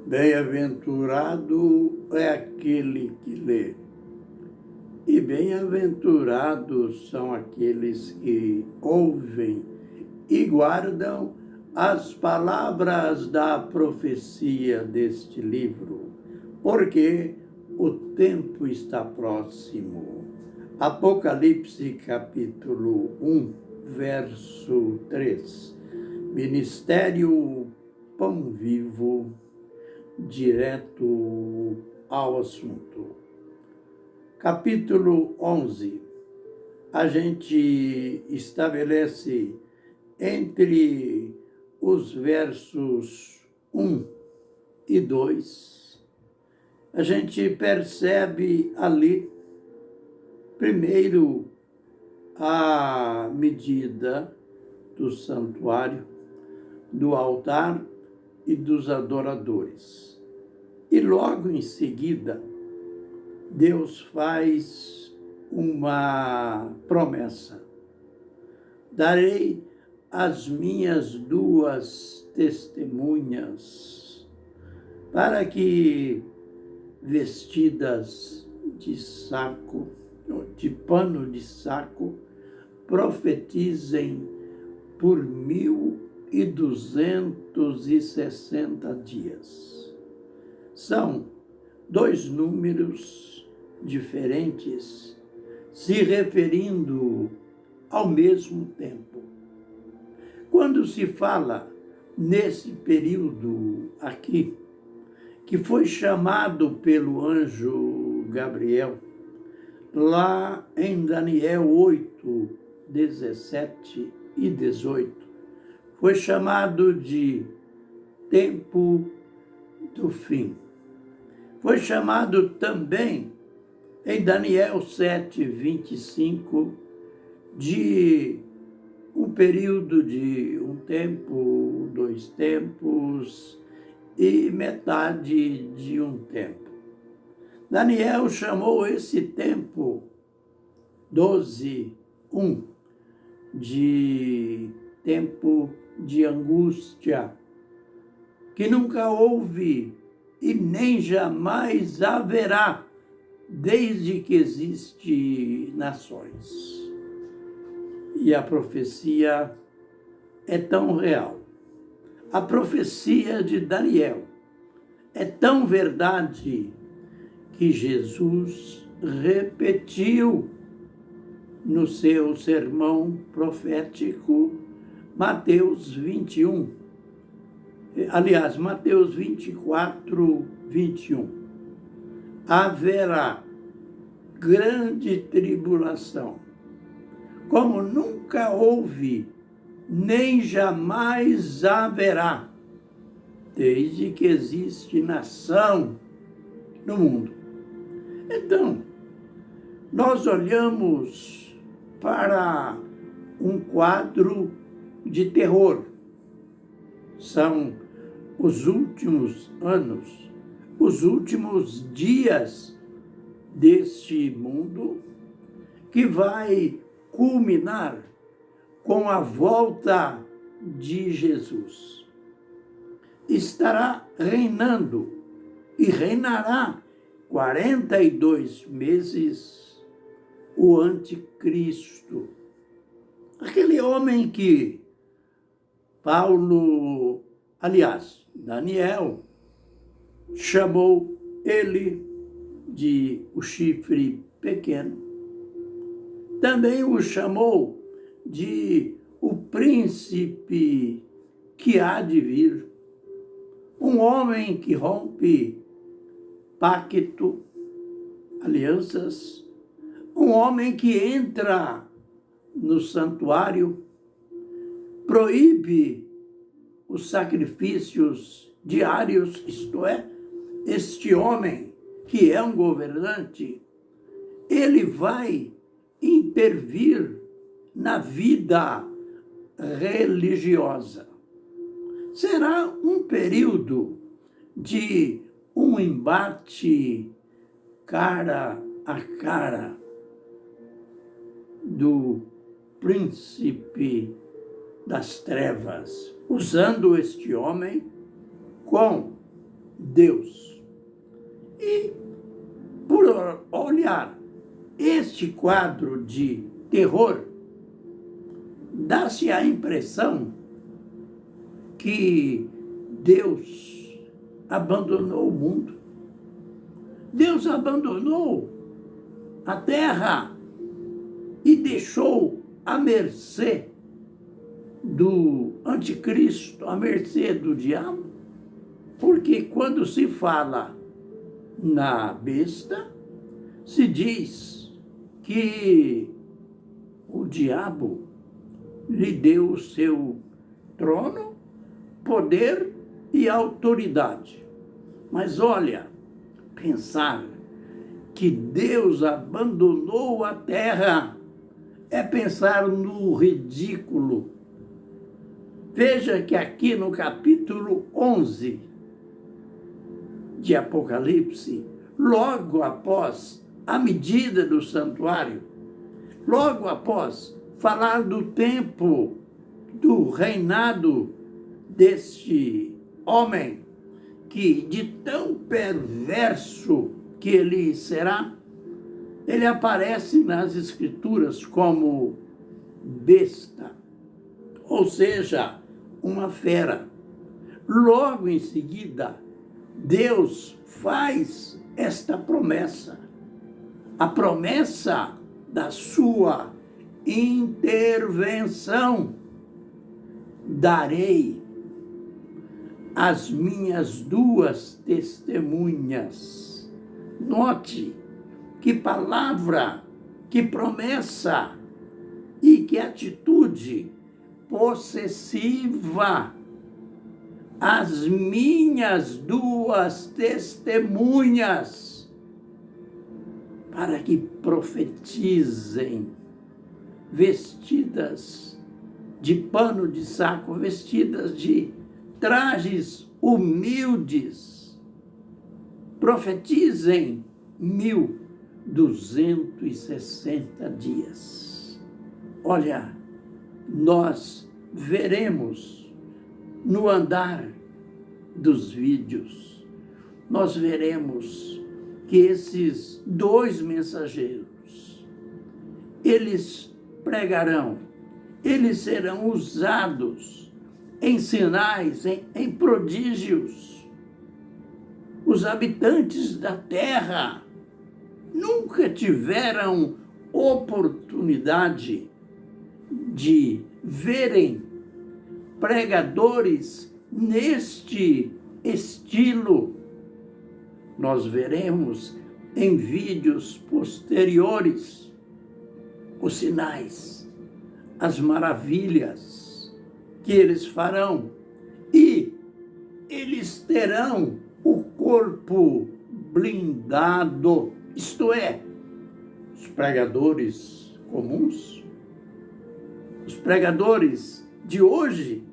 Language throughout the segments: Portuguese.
Bem-aventurado é aquele que lê, e bem-aventurados são aqueles que ouvem e guardam as palavras da profecia deste livro, porque o tempo está próximo. Apocalipse capítulo 1, verso 3. Ministério Pão Vivo, direto ao assunto. Capítulo 11. A gente estabelece entre os versos 1 e 2, a gente percebe ali, primeiro, a medida do santuário, do altar e dos adoradores. E logo em seguida, Deus faz uma promessa. Darei as minhas duas testemunhas para que, vestidas de saco, de pano de saco, profetizem por 1260 dias. São dois números diferentes se referindo ao mesmo tempo. Quando se fala nesse período aqui, que foi chamado pelo anjo Gabriel, lá em Daniel 8, 17 e 18, foi chamado de tempo do fim. Foi chamado também, em Daniel 7, 25, de um período de um tempo, 2 tempos e metade de um tempo. Daniel chamou esse tempo 12, 1, de tempo de angústia, que nunca houve e nem jamais haverá, desde que existem nações. E a profecia é tão real. A profecia de Daniel é tão verdade que Jesus repetiu no seu sermão profético, Mateus 21. Aliás, Mateus 24, 21. Haverá grande tribulação, como nunca houve, nem jamais haverá, desde que existe nação no mundo. Então, nós olhamos para um quadro de terror. São os últimos anos, os últimos dias deste mundo, que vai culminar com a volta de Jesus. Estará reinando e reinará 42 meses o anticristo. Aquele homem que Daniel chamou ele de o chifre pequeno. Também o chamou de o príncipe que há de vir. Um homem que rompe pacto, alianças. Um homem que entra no santuário, proíbe os sacrifícios diários, isto é, este homem, que é um governante, ele vai intervir na vida religiosa. Será um período de um embate cara a cara do príncipe das trevas, usando este homem com Deus. E, por olhar este quadro de terror, dá-se a impressão que Deus abandonou o mundo. Deus abandonou a terra e deixou à mercê do anticristo, à mercê do diabo. Porque quando se fala na besta, se diz que o diabo lhe deu o seu trono, poder e autoridade. Mas olha, pensar que Deus abandonou a terra é pensar no ridículo. Veja que aqui no capítulo 11 de Apocalipse, logo após a medida do santuário, logo após falar do tempo do reinado deste homem, que de tão perverso que ele será, ele aparece nas Escrituras como besta, ou seja, uma fera. Logo em seguida, Deus faz esta promessa, a promessa da sua intervenção. Darei as minhas duas testemunhas. Note que palavra, que promessa e que atitude possessiva. As minhas duas testemunhas, para que profetizem, vestidas de pano de saco, vestidas de trajes humildes, profetizem 1260 dias. Olha, nós veremos no andar dos vídeos, nós veremos que esses dois mensageiros, eles pregarão, eles serão usados em sinais, em prodígios. Os habitantes da terra nunca tiveram oportunidade de verem pregadores neste estilo. Nós veremos em vídeos posteriores os sinais, as maravilhas que eles farão, e eles terão o corpo blindado, isto é, os pregadores comuns, os pregadores de hoje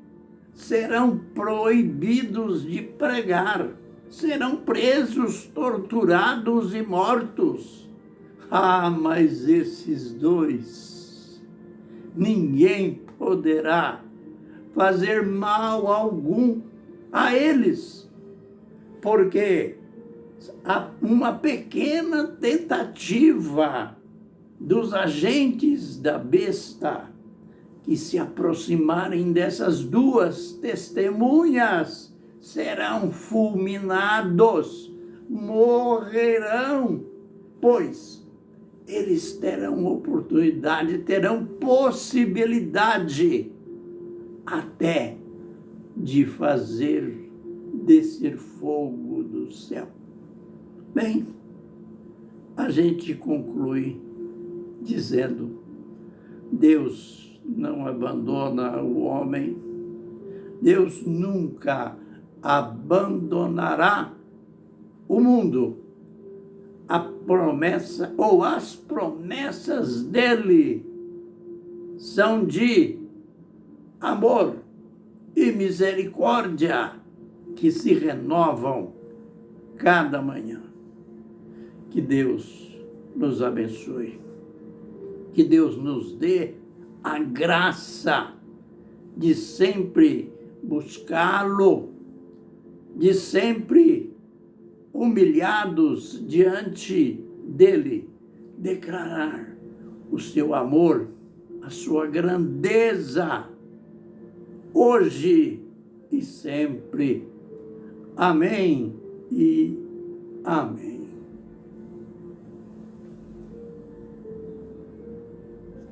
serão proibidos de pregar, serão presos, torturados e mortos. Ah, mas esses dois, ninguém poderá fazer mal algum a eles, porque uma pequena tentativa dos agentes da besta que se aproximarem dessas duas testemunhas serão fulminados, morrerão, pois eles terão oportunidade, terão possibilidade até de fazer descer fogo do céu. Bem, a gente conclui dizendo: Deus não abandona o homem, Deus nunca abandonará o mundo. A promessa ou as promessas dele são de amor e misericórdia que se renovam cada manhã. Que Deus nos abençoe, que Deus nos dê a graça de sempre buscá-lo, de sempre humilhados diante dele, declarar o seu amor, a sua grandeza, hoje e sempre. Amém e amém.